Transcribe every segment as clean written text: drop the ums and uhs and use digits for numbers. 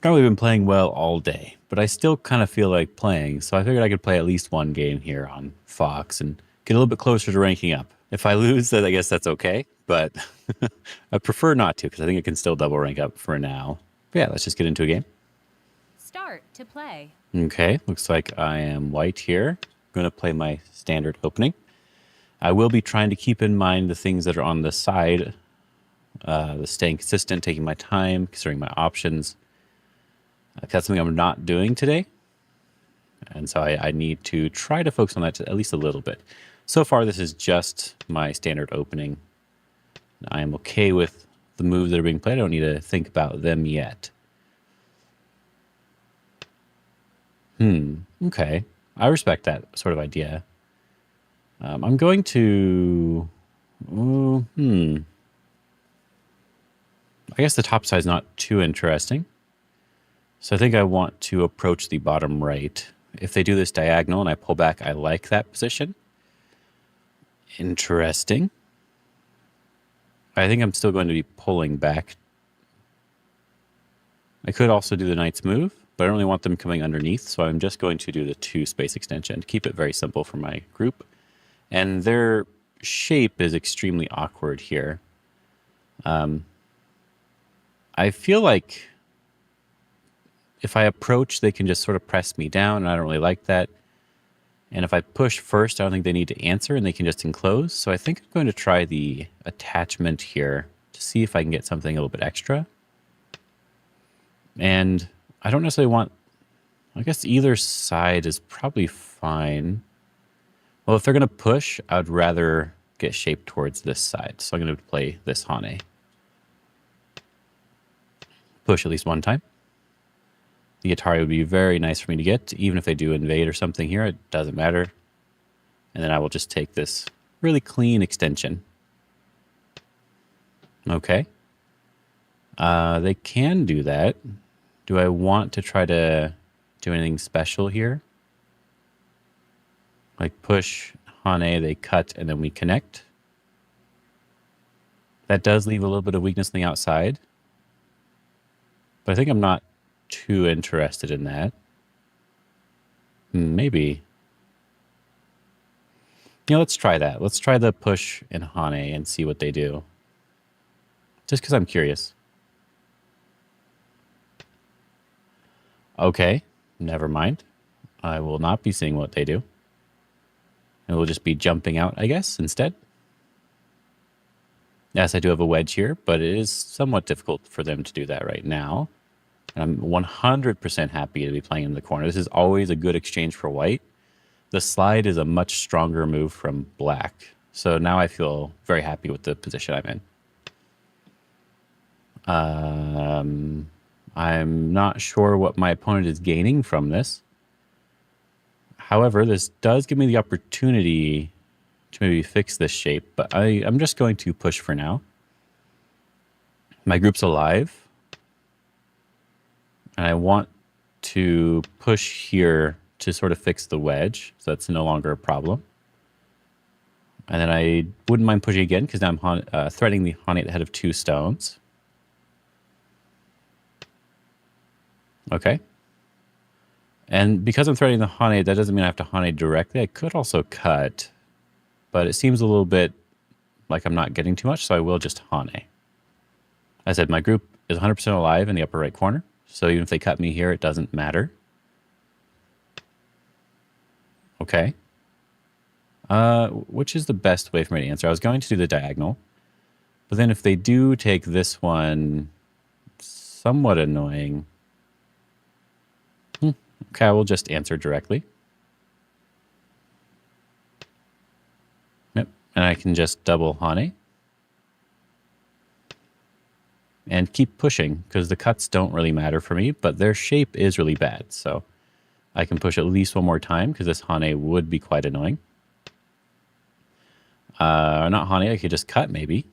Not really been playing well all day, but I still kind of feel like playing, so I figured I could play at least one game here on Fox and get a little bit closer to ranking up. If I lose, then I guess that's okay, but I prefer not to because I think I can still double rank up for now. But yeah, let's just get into a game. Start to play. Okay, looks like I am white here. I'm going to play my standard opening. I will be trying to keep in mind the things that are on the side, the staying consistent, taking my time, considering my options. That's something I'm not doing today. And so I need to try to focus on that at least a little bit. So far, this is just my standard opening. I am okay with the moves that are being played. I don't need to think about them yet. Okay. I respect that sort of idea. I'm going to... I guess the top side is not too interesting. So I think I want to approach the bottom right. If they do this diagonal and I pull back, I like that position. Interesting. I think I'm still going to be pulling back. I could also do the knight's move, but I don't really want them coming underneath, so I'm just going to do the 2 space extension to keep it very simple for my group. And their shape is extremely awkward here. I feel like if I approach, they can just sort of press me down, and I don't really like that. And if I push first, I don't think they need to answer, and they can just enclose. So I think I'm going to try the attachment here to see if I can get something a little bit extra. And I don't necessarily want... I guess either side is probably fine. Well, if they're going to push, I would rather get shaped towards this side. So I'm going to play this Hane. Push at least one time. The Atari would be very nice for me to get, even if they do invade or something here. It doesn't matter. And then I will just take this really clean extension. Okay. They can do that. Do I want to try to do anything special here? Like push Hane, they cut, and then we connect. That does leave a little bit of weakness on the outside. But I think I'm not too interested in that. Maybe. Yeah, let's try that. Let's try the push in Hane and see what they do. Just because I'm curious. Okay, never mind. I will not be seeing what they do. It will just be jumping out, I guess, instead. Yes, I do have a wedge here, but it is somewhat difficult for them to do that right now. I'm 100% happy to be playing in the corner. This is always a good exchange for white. The slide is a much stronger move from black. So now I feel very happy with the position I'm in. I'm not sure what my opponent is gaining from this. However, this does give me the opportunity to maybe fix this shape, but I'm just going to push for now. My group's alive. And I want to push here to sort of fix the wedge, so that's no longer a problem. And then I wouldn't mind pushing again, because now I'm threading the Hane at the head of 2 stones. Okay. And because I'm threading the Hane, that doesn't mean I have to Hane directly. I could also cut, but it seems a little bit like I'm not getting too much, so I will just Hane. I said my group is 100% alive in the upper right corner, so even if they cut me here, it doesn't matter. Okay. Which is the best way for me to answer? I was going to do the diagonal, but then if they do take this one, somewhat annoying. Okay, I will just answer directly. Yep, and I can just double Hane. And keep pushing, because the cuts don't really matter for me, but their shape is really bad, so I can push at least one more time, because this Hane would be quite annoying. Not Hane, I could just cut, maybe.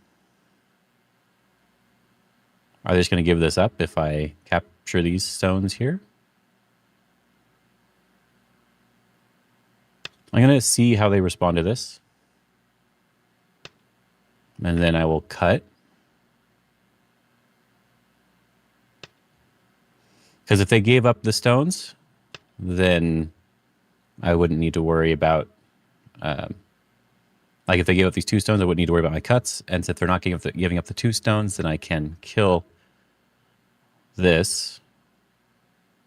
Are they just going to give this up if I capture these stones here? I'm going to see how they respond to this. And then I will cut. Because if they gave up the stones, then I wouldn't need to worry about, like if they gave up these 2 stones, I wouldn't need to worry about my cuts. And if they're not giving up the 2 stones, then I can kill this.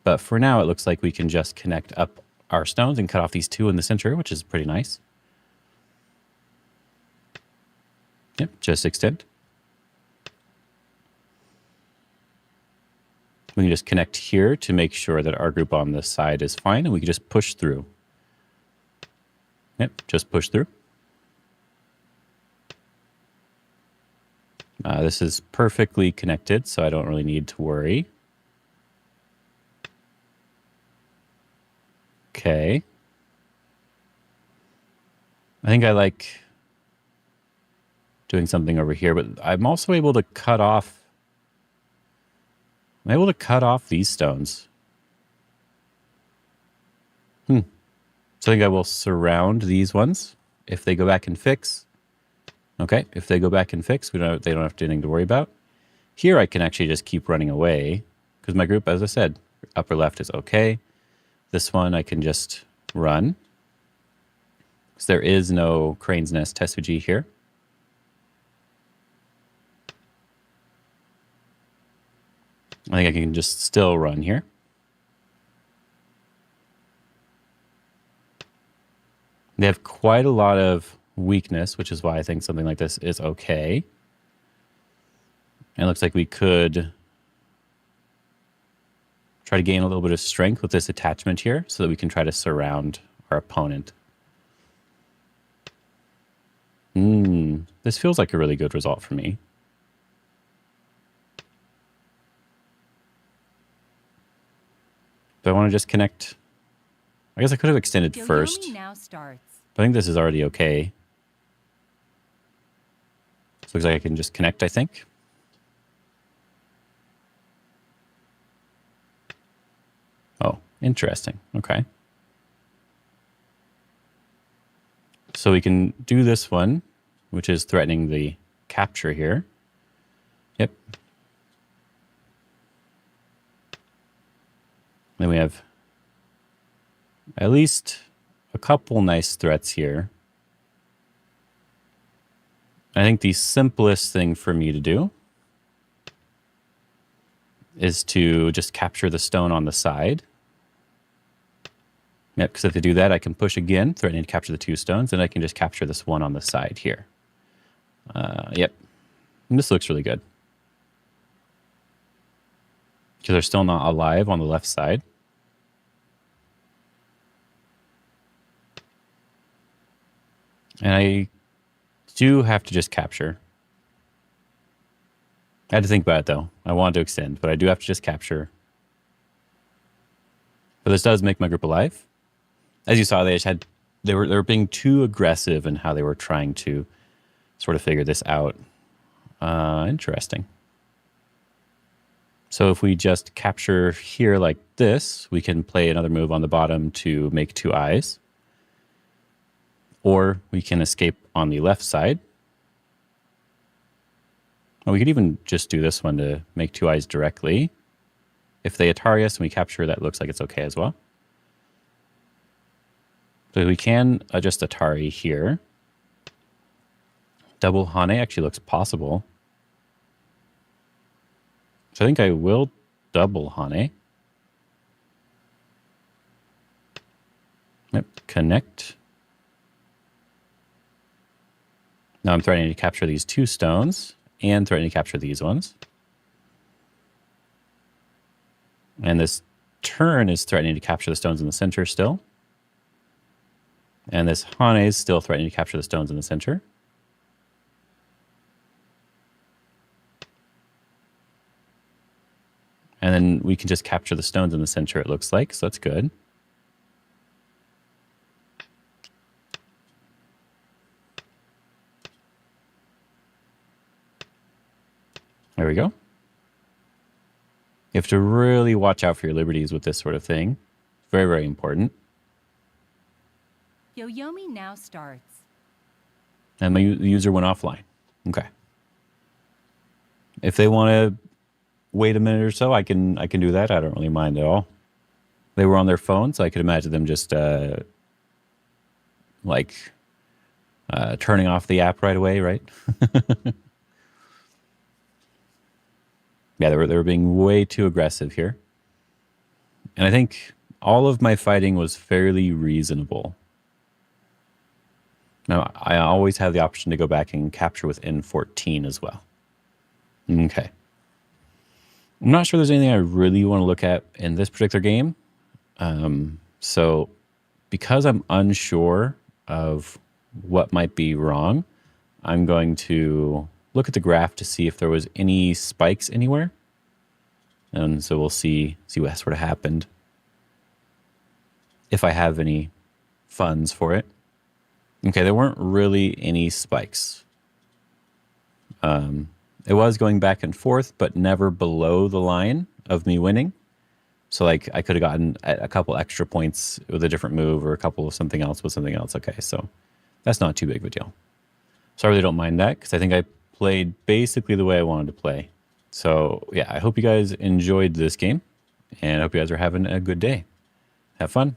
But for now, it looks like we can just connect up our stones and cut off these 2 in the center, which is pretty nice. Yep, just extend. We can just connect here to make sure that our group on this side is fine, and we can just push through. Yep, just push through. This is perfectly connected, so I don't really need to worry. Okay. I think I like doing something over here, but I'm also able to cut off. I'm able to cut off these stones. So I think I will surround these ones. If they go back and fix. Okay, if they go back and fix, they don't have anything to worry about. Here I can actually just keep running away because my group, as I said, upper left is okay. This one I can just run because there is no Crane's Nest Tesuji here. I think I can just still run here. They have quite a lot of weakness, which is why I think something like this is okay. And it looks like we could try to gain a little bit of strength with this attachment here so that we can try to surround our opponent. This feels like a really good result for me. Do I want to just connect? I guess I could have extended first. Now starts. But I think this is already okay. So it looks like I can just connect, I think. Oh, interesting. Okay. So we can do this one, which is threatening the capture here. Yep. Then we have at least a couple nice threats here. I think the simplest thing for me to do is to just capture the stone on the side. Yep, because if I do that, I can push again, threatening to capture the 2 stones, and I can just capture this one on the side here. Yep. And this looks really good. Because they're still not alive on the left side. And I do have to just capture. I had to think about it, though. I wanted to extend, but I do have to just capture. But this does make my group alive. As you saw, they were being too aggressive in how they were trying to sort of figure this out. Interesting. So if we just capture here like this, we can play another move on the bottom to make 2 eyes. Or we can escape on the left side. Or we could even just do this one to make 2 eyes directly. If they Atari us and we capture, that looks like it's okay as well. So we can adjust Atari here. Double Hane actually looks possible. So I think I will double Hane. Yep, connect. Now I'm threatening to capture these 2 stones and threatening to capture these ones. And this turn is threatening to capture the stones in the center still. And this Hane is still threatening to capture the stones in the center. And then we can just capture the stones in the center, it looks like, so that's good. There we go. You have to really watch out for your liberties with this sort of thing. Very, very important. Yoyomi now starts. And my user went offline. Okay. If they want to wait a minute or so, I can do that. I don't really mind at all. They were on their phone, so I could imagine them just like turning off the app right away, right? Yeah, they were being way too aggressive here. And I think all of my fighting was fairly reasonable. Now, I always have the option to go back and capture within 14 as well. Okay. I'm not sure there's anything I really want to look at in this particular game. So because I'm unsure of what might be wrong, I'm going to look at the graph to see if there was any spikes anywhere. And so we'll see what sort of happened. If I have any funds for it. Okay, there weren't really any spikes. It was going back and forth, but never below the line of me winning. So like I could have gotten a couple extra points with a different move or a couple of something else with something else. Okay, so that's not too big of a deal. So I really don't mind that because I think I played basically the way I wanted to play. So yeah, I hope you guys enjoyed this game and I hope you guys are having a good day. Have fun.